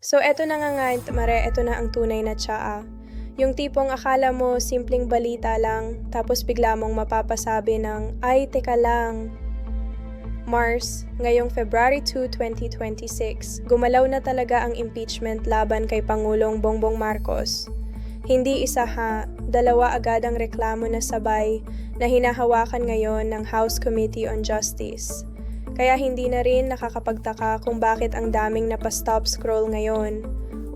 So eto na nga Mare, eto na ang tunay na tsaa. Yung tipong akala mo simpleng balita lang, tapos bigla mong mapapasabi ng, ay teka lang. Mars, ngayong February 2, 2026, gumalaw na talaga ang impeachment laban kay Pangulong Bongbong Marcos. Hindi isa dalawa agad ang reklamo na sabay na hinahawakan ngayon ng House Committee on Justice. Kaya hindi na rin nakakapagtaka kung bakit ang daming napastop scroll ngayon.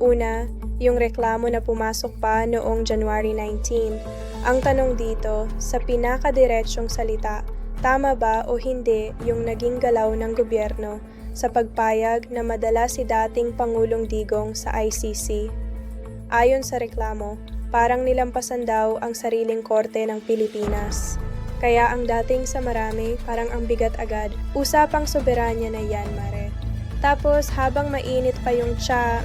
Una, yung reklamo na pumasok pa noong January 19. Ang tanong dito, sa pinakadiretsyong salita, tama ba o hindi yung naging galaw ng gobyerno sa pagpayag na madala si dating Pangulong Digong sa ICC? Ayon sa reklamo, parang nilampasan daw ang sariling korte ng Pilipinas. Kaya ang dating sa marami, parang ang bigat agad. Usapang soberanya na yan, Mare. Tapos, habang mainit pa yung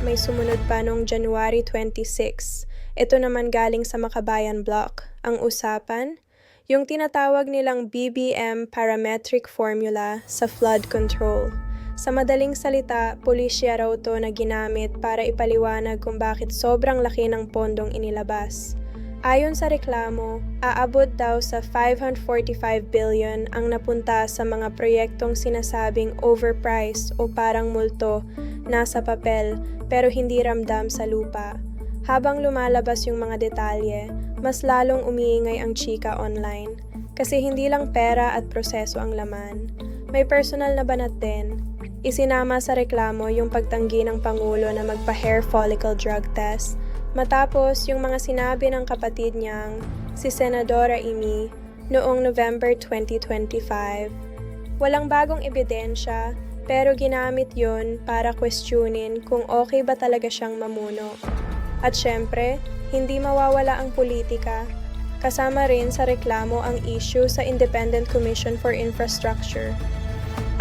may sumunod pa nung January 26. Ito naman galing sa Makabayan Block. Ang usapan, yung tinatawag nilang BBM parametric formula sa flood control. Sa madaling salita, pulisya raw to na ginamit para ipaliwanag kung bakit sobrang laki ng pondong inilabas. Ayon sa reklamo, aabot daw sa 545 billion ang napunta sa mga proyektong sinasabing overpriced o parang multo, nasa papel, pero hindi ramdam sa lupa. Habang lumalabas yung mga detalye, mas lalong umiingay ang chika online. Kasi hindi lang pera at proseso ang laman. May personal na banat din. Isinama sa reklamo yung pagtanggi ng Pangulo na magpa-hair follicle drug test. Matapos yung mga sinabi ng kapatid niyang, si Senadora Amy, noong November 2025. Walang bagong ebidensya, pero ginamit yun para questionin kung okay ba talaga siyang mamuno. At syempre, hindi mawawala ang politika. Kasama rin sa reklamo ang issue sa Independent Commission for Infrastructure.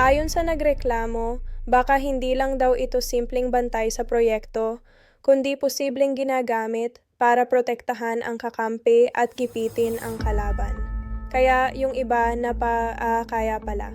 Ayon sa nagreklamo, baka hindi lang daw ito simpleng bantay sa proyekto, kundi posibleng ginagamit para protektahan ang kakampi at kipitin ang kalaban. Kaya yung iba na kaya pala.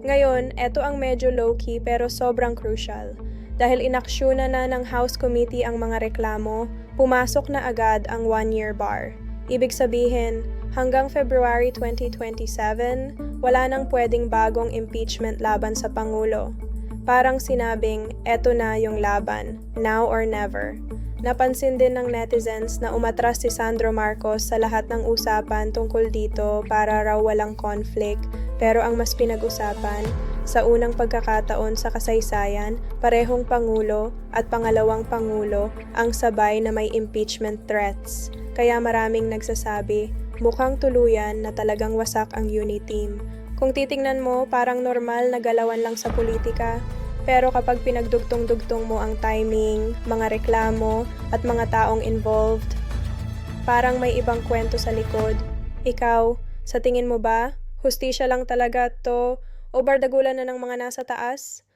Ngayon, eto ang medyo low-key pero sobrang crucial. Dahil inaksyonan na ng House Committee ang mga reklamo, pumasok na agad ang 1-year bar. Ibig sabihin, hanggang February 2027, wala nang pwedeng bagong impeachment laban sa Pangulo. Parang sinabing, eto na yung laban, now or never. Napansin din ng netizens na umatras si Sandro Marcos sa lahat ng usapan tungkol dito para raw walang conflict, pero ang mas pinag-usapan, sa unang pagkakataon sa kasaysayan, parehong Pangulo at pangalawang Pangulo ang sabay na may impeachment threats. Kaya maraming nagsasabi, mukhang tuluyan na talagang wasak ang UNITEAM. Kung titingnan mo, parang normal na galawan lang sa politika. Pero kapag pinagdugtong-dugtong mo ang timing, mga reklamo, at mga taong involved, parang may ibang kwento sa likod. Ikaw, sa tingin mo ba, hustisya lang talaga to o bardagulan na ng mga nasa taas?